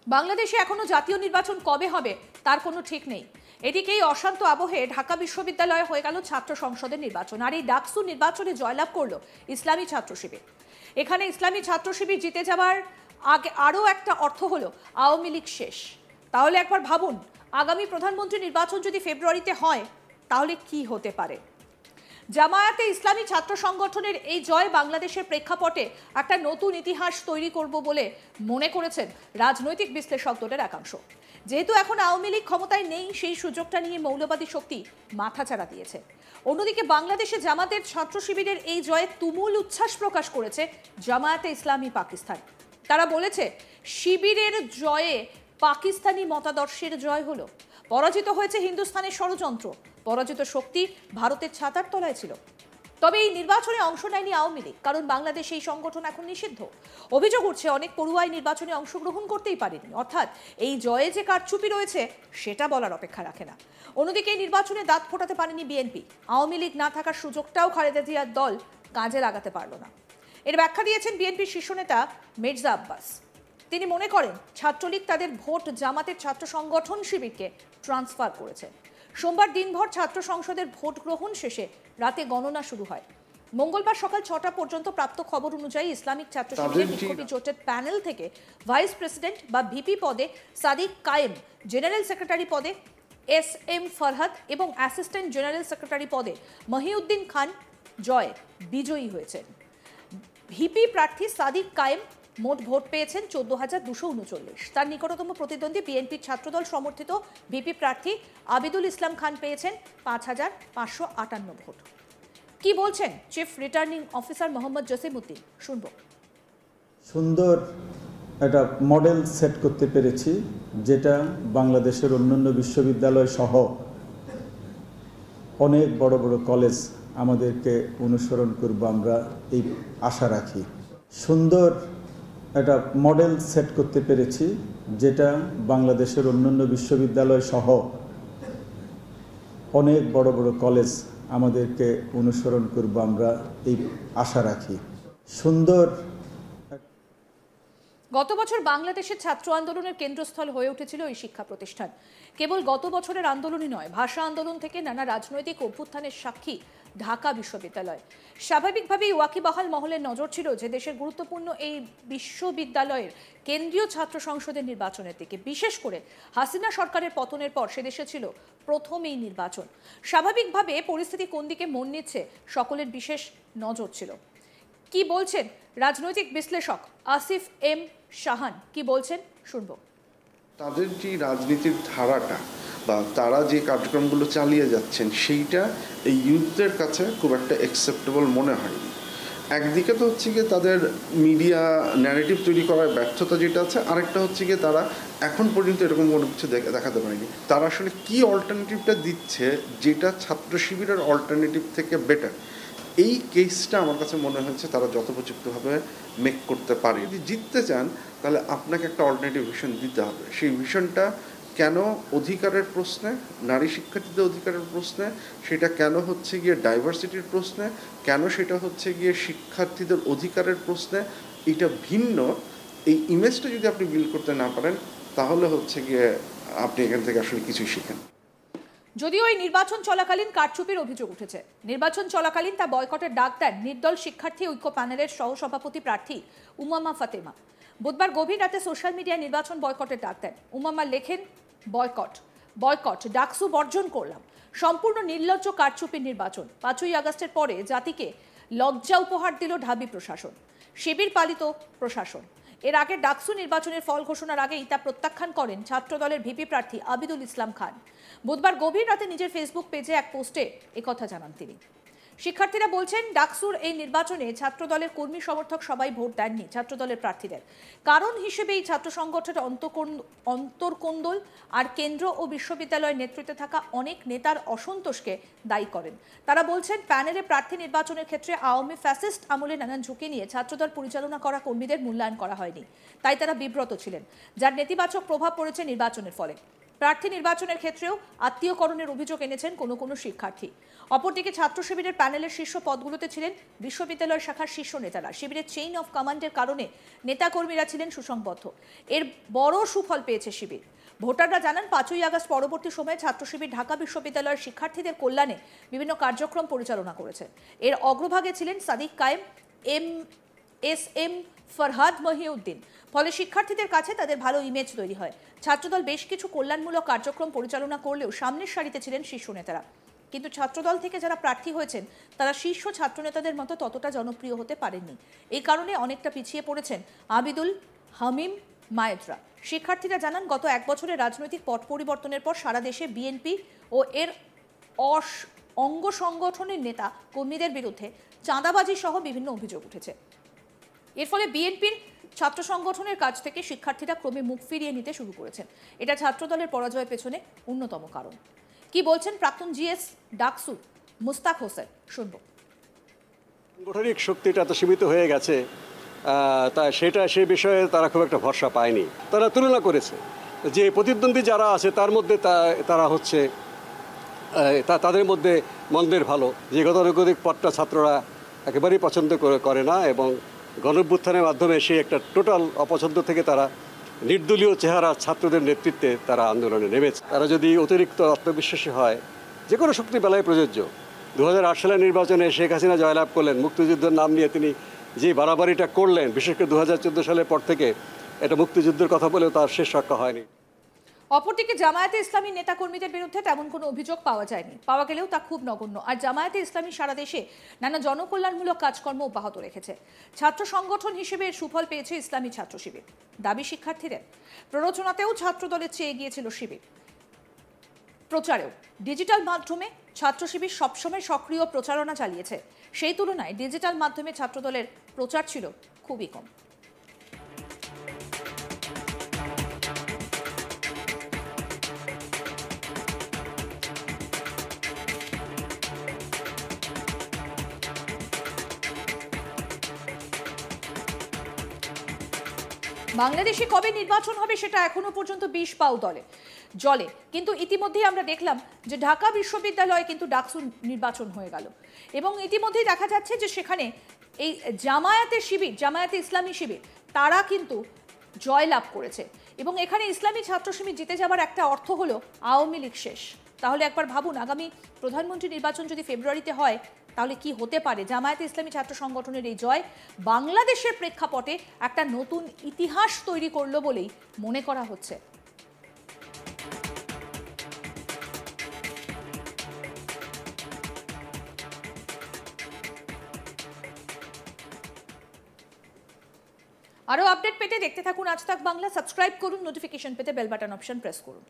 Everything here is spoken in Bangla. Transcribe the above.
বাংলাদেশে এখনো জাতীয় নির্বাচন কবে হবে তার কোনো ঠিক নেই। এদিকে এই অশান্ত আবহে ঢাকা বিশ্ববিদ্যালয়ে হয়ে গেল ছাত্র সংসদের নির্বাচন, আর এই ডাকসু নির্বাচনে জয়লাভ করলো ইসলামী ছাত্র শিবির। এখানে ইসলামী ছাত্র শিবির জিতে যাওয়ার আগে আরও একটা অর্থ হলো আওয়ামী লীগ শেষ। তাহলে একবার ভাবুন, আগামী প্রধানমন্ত্রী নির্বাচন যদি ফেব্রুয়ারিতে হয় তাহলে কি হতে পারে। জামায়াতে ইসলামী ছাত্র সংগঠনের এই জয় বাংলাদেশের প্রেক্ষাপটে একটা নতুন ইতিহাস তৈরি করব বলে মনে করেছেন রাজনৈতিক বিশ্লেষকদের একাংশ। যেহেতু এখন আওয়ামী লীগ ক্ষমতায় নেই, সেই সুযোগটা নিয়ে মৌলবাদী শক্তি মাথাচাড়া দিয়েছে। অন্যদিকে বাংলাদেশে জামাতের ছাত্র শিবিরের এই জয়ে তুমুল উচ্ছ্বাস প্রকাশ করেছে জামায়াতে ইসলামী পাকিস্তান। তারা বলেছে, শিবিরের জয়ে পাকিস্তানি মতাদর্শের জয় হলো। পরাজিত হয়েছে হিন্দুস্তানের ষড়যন্ত্র, পরাজিত শক্তি ভারতের ছাতার তলায় ছিল। তবে এই নির্বাচনে অংশ নেয়নি আওয়ামী লীগ, কারণ বাংলাদেশে এই সংগঠন এখন নিষিদ্ধ। অভিযোগ উঠছে অনেক পড়ুয়াই নির্বাচনে অংশগ্রহণ করতেই পারেনি, অর্থাৎ এই জয়ে যে কারচুপি রয়েছে সেটা বলার অপেক্ষা রাখে না। অন্যদিকে এই নির্বাচনে দাঁত ফোটাতে পারেনি বিএনপি। আওয়ামী লীগ না থাকার সুযোগটাও খালেদা জিয়ার দল কাজে লাগাতে পারল না। এর ব্যাখ্যা দিয়েছেন বিএনপির শীর্ষ নেতা মির্জা আব্বাস। তিনি মনে করেন ছাত্রলীগ তাদের ভোট জামাতের ছাত্র সংগঠন শিবিরকে ট্রান্সফার করেছে। সোমবার দিনভর ছাত্র সংসদের ভোট গ্রহণ শেষে রাতে গণনা শুরু হয়। মঙ্গলবার সকাল 6টা পর্যন্ত প্রাপ্ত খবর অনুযায়ী ইসলামিক ছাত্র শিবিরের বিক্ষোভী জোটের প্যানেল থেকে ভাইস প্রেসিডেন্ট বা ভিপি পদে সাদিক কায়েম, জেনারেল সেক্রেটারি পদে SM ফরহাদ এবং অ্যাসিস্ট্যান্ট জেনারেল সেক্রেটারি পদে মহিউদ্দিন খান জয় বিজয়ী হয়েছেন। ভিপি প্রার্থী সাদিক কায়েম মোট ভোট পেয়েছেন 14,239। তার নিকটতম প্রতিদ্বন্দ্বী বিএনপির ছাত্রদল সমর্থিত ভিপি প্রার্থী আবিদুল ইসলাম খান পেয়েছেন 5,558 ভোট। কি বলছেন chief returning officer Mohammad Jasimuddin, শুনব। সুন্দর একটা মডেল সেট করতে পেরেছি, যেটা বাংলাদেশের অন্যান্য বিশ্ববিদ্যালয় সহ অনেক বড় বড় কলেজ আমাদেরকে অনুসরণ করব, আমরা এই আশা রাখি। সুন্দর একটা মডেল সেট করতে পেরেছি, যেটা বাংলাদেশের অন্যান্য বিশ্ববিদ্যালয় সহ অনেক বড় বড় কলেজ আমাদেরকে অনুসরণ করব, আমরা এই আশা রাখি। সুন্দর গত বছর বাংলাদেশের ছাত্র আন্দোলনের কেন্দ্রস্থল হয়ে উঠেছিল এই শিক্ষা প্রতিষ্ঠান। কেবল গত বছরের আন্দোলনই নয়, ভাষা আন্দোলন থেকে নানা রাজনৈতিক অভ্যুত্থানের সাক্ষী ঢাকা বিশ্ববিদ্যালয়। স্বাভাবিকভাবেই ওয়াকিবহাল মহলের নজর ছিল যে দেশের গুরুত্বপূর্ণ এই বিশ্ববিদ্যালয়ের কেন্দ্রীয় ছাত্র সংসদের নির্বাচনের দিকে। বিশেষ করে হাসিনা সরকারের পতনের পর সে দেশে ছিল প্রথম এই নির্বাচন। স্বাভাবিকভাবে পরিস্থিতি কোন দিকে মন নিচ্ছে সকলের বিশেষ নজর ছিল। কি বলছেন রাজনৈতিক বিশ্লেষক আসিফ এম শাহান, কি বলছেন শুনবো। তাদের যে রাজনীতির ধারাটা বা তারা যে কার্যক্রমগুলো চালিয়ে যাচ্ছেন সেইটা এই ইউথদের কাছে খুব একটা অ্যাকসেপ্টেবল মনে হয়নি। একদিকে তো হচ্ছে গিয়ে তাদের মিডিয়া ন্যারেটিভ তৈরি করার ব্যর্থতা যেটা আছে, আরেকটা হচ্ছে গিয়ে তারা এখন পর্যন্ত এরকম কোনো কিছু দেখাতে পারেনি। তারা আসলে কি অল্টারনেটিভটা দিচ্ছে যেটা ছাত্র শিবিরের অল্টারনেটিভ থেকে বেটার, এই কেসটা আমার কাছে মনে হচ্ছে তারা যথোপযুক্তভাবে মেক করতে পারে। যদি জিততে চান তাহলে আপনাকে একটা অল্টারনেটিভ ভিশন দিতে হবে। সেই ভিশনটা কেন অধিকারের প্রশ্নে, নারী শিক্ষার্থীদের অধিকারের প্রশ্নে, সেটা কেন হচ্ছে গিয়ে ডাইভার্সিটির প্রশ্নে, কেন সেটা হচ্ছে গিয়ে শিক্ষার্থীদের অধিকারের প্রশ্নে, এটা ভিন্ন। এই ইমেজটা যদি আপনি বিল্ড করতে না পারেন তাহলে হচ্ছে গিয়ে আপনি এখান থেকে আসলে কিছুই শিখেন। যদিও এই নির্বাচন চলাকালীন কারচুপির অভিযোগ উঠেছে, নির্বাচন চলাকালীন তা বয়কটের ডাক দেন নির্দল শিক্ষার্থী ঐক্য প্যানেলের সহসভাপতি প্রার্থী উমামা ফাতেমা। বুধবার গভীর রাতে সোশ্যাল মিডিয়ায় নির্বাচন বয়কটের ডাক দেন উমামা। লেখেন, বয়কট ডাকসু বর্জন করলাম, সম্পূর্ণ নির্লজ্জ কারচুপির নির্বাচন। 5ই আগস্টের পরে জাতিকে লজ্জা উপহার দিল ঢাবি প্রশাসন, শিবির পালিত প্রশাসন। এর আগে ডাকসু নির্বাচনের ফল ঘোষণার আগেই তা প্রত্যাখ্যান করেন ছাত্রদলের ভিপি প্রার্থী আবিদুল ইসলাম খান। বুধবার গভীর রাতে নিজের ফেসবুক পেজে এক পোস্টে একথা জানান তিনি। শিক্ষার্থীরা বলছেন, ডাকসুর এই নির্বাচনে ছাত্রদলের কর্মী সমর্থক সবাই ভোট দেননি ছাত্রদলের প্রার্থীদের। কারণ হিসেবে এই ছাত্র সংগঠনের অন্তর্কোন্দল আর কেন্দ্র ও বিশ্ববিদ্যালয়ের নেতৃত্বে থাকা অনেক নেতার অসন্তোষকে দায়ী করেন। তারা বলছেন, প্যানেলে প্রার্থী নির্বাচনের ক্ষেত্রে আওয়ামী ফ্যাসিস্ট আমলে নানান ঝুঁকি নিয়ে ছাত্রদল পরিচালনা করা কর্মীদের মূল্যায়ন করা হয়নি, তাই তারা বিব্রত ছিলেন, যার নেতিবাচক প্রভাব পড়েছে নির্বাচনের ফলে। প্রার্থী নির্বাচনের ক্ষেত্রেও আত্মীয়করণের অভিযোগ এনেছেন কোনো কোনো শিক্ষার্থী। অপরদিকে ছাত্র শিবিরের প্যানেলের শীর্ষ পদগুলোতে ছিলেন বিশ্ববিদ্যালয় শাখার শীর্ষ নেতারা। শিবিরের চেইন অফ কমান্ডের কারণে নেতাকর্মীরা ছিলেন সুসংবদ্ধ। এর বড় সুফল পেয়েছে শিবির। ভোটাররা জানান 5ই আগস্ট পরবর্তী সময়ে ছাত্র শিবির ঢাকা বিশ্ববিদ্যালয়ের শিক্ষার্থীদের কল্যাণে বিভিন্ন কার্যক্রম পরিচালনা করেছে। এর অগ্রভাগে ছিলেন সাদিক কায়েম, এম ফরহাদ মহিউদ্দিন। ফলে শিক্ষার্থীদের কাছে তাদের ভালো ইমেজ তৈরি হয়। ছাত্রদল বেশ কিছু কল্যাণমূলক কার্যক্রম পরিচালনা করলেও সামনের সারিতে ছিলেন শীর্ষ নেতারা। কিন্তু ছাত্রদল থেকে যারা প্রার্থী হয়েছেন তারা শীর্ষ ছাত্রনেতাদের মতো ততটা জনপ্রিয় হতে পারেননি। এই কারণে অনেকটা পিছিয়ে পড়েছেন আবিদুল হামিম মায়েদরা। শিক্ষার্থীরা জানান গত 1 বছরের রাজনৈতিক পট পরিবর্তনের পর সারা দেশে বিএনপি ও এর অঙ্গ সংগঠনের নেতা কর্মীদের বিরুদ্ধে চাঁদাবাজি সহ বিভিন্ন অভিযোগ উঠেছে। এর ফলে বিএনপির ছাত্র সংগঠনের কাছ থেকে শিক্ষার্থীরা ক্রমে মুখ ফিরিয়ে নিতে শুরু করেছেন। এটা ছাত্রদলের পরাজয়ের পেছনে অন্যতম কারণ। কি বলছেন প্রাক্তন জিএস ডাকসু মুস্তাক হোসেন, শুনব। সাংগঠনিক শক্তিটা তো সীমিত হয়ে গেছে, তা সে বিষয়ে তারা খুব একটা ভরসা পায়নি। তারা তুলনা করেছে যে প্রতিদ্বন্দ্বী যারা আছে তার মধ্যে তারা হচ্ছে তাদের মধ্যে মন্দের ভালো, যে গতানুগতিক পথটা ছাত্ররা একেবারেই পছন্দ করে না, এবং গণঅভ্যুত্থানের মাধ্যমে সেই একটা টোটাল অপছন্দ থেকে তারা নির্দলীয় চেহারা ছাত্রদের নেতৃত্বে তারা আন্দোলনে নেমেছে। তারা যদি অতিরিক্ত আত্মবিশ্বাসী হয়, যে কোনো শক্তি বেলায় প্রযোজ্য। 2008 সালের নির্বাচনে শেখ হাসিনা জয়লাভ করলেন, মুক্তিযুদ্ধের নাম নিয়ে তিনি যে বাড়াবাড়িটা করলেন, বিশেষ করে 2014 সালের পর থেকে এটা মুক্তিযুদ্ধের কথা বলেও তার শেষ রক্ষা হয়নি। অপরদিকে জামায়াতে ইসলামী নেতাকর্মীদের বিরুদ্ধে তেমন কোনো অভিযোগ পাওয়া যায়নি, পাওয়া গেলেও তা খুব নগণ্য। আর জামায়াতে ইসলামী সারা দেশে নানা জনকল্যাণমূলক কাজকর্ম অব্যাহত রেখেছে। ছাত্র সংগঠন হিসেবে এর সুফল পেয়েছে ইসলামী ছাত্র শিবির। দাবি শিক্ষার্থীদের, প্ররোচনাতেও ছাত্র দলের চেয়ে এগিয়েছিল শিবির, প্রচারেও ডিজিটাল মাধ্যমে ছাত্র শিবির সবসময় সক্রিয় প্রচারণা চালিয়েছে। সেই তুলনায় ডিজিটাল মাধ্যমে ছাত্রদলের প্রচার ছিল খুবই কম। বাংলাদেশে কবে নির্বাচন হবে সেটা এখনো পর্যন্ত 20 পাউ জলে, কিন্তু ইতিমধ্যেই আমরা দেখলাম যে ঢাকা বিশ্ববিদ্যালয়ে কিন্তু ডাকসু নির্বাচন হয়ে গেল, এবং ইতিমধ্যেই দেখা যাচ্ছে যে সেখানে এই জামায়াতে ইসলামী শিবির তারা কিন্তু জয়লাভ করেছে। এবং এখানে ইসলামী ছাত্র শিবির জিতে যাবার একটা অর্থ হলো আওয়ামী লীগ শেষ। তাহলে একবার ভাবুন, আগামী প্রধানমন্ত্রী নির্বাচন যদি ফেব্রুয়ারিতে হয় তাহলে কি হতে পারে। জামায়াতে ইসলামী ছাত্র সংগঠনের এই জয় বাংলাদেশের প্রেক্ষাপটে একটা নতুন ইতিহাস তৈরি করলো বলেই মনে করা হচ্ছে। আরো আপডেট পেতে দেখতে থাকুন আজ তাক বাংলা। সাবস্ক্রাইব করুন, নোটিফিকেশন পেতে বেল বাটন অপশন প্রেস করুন।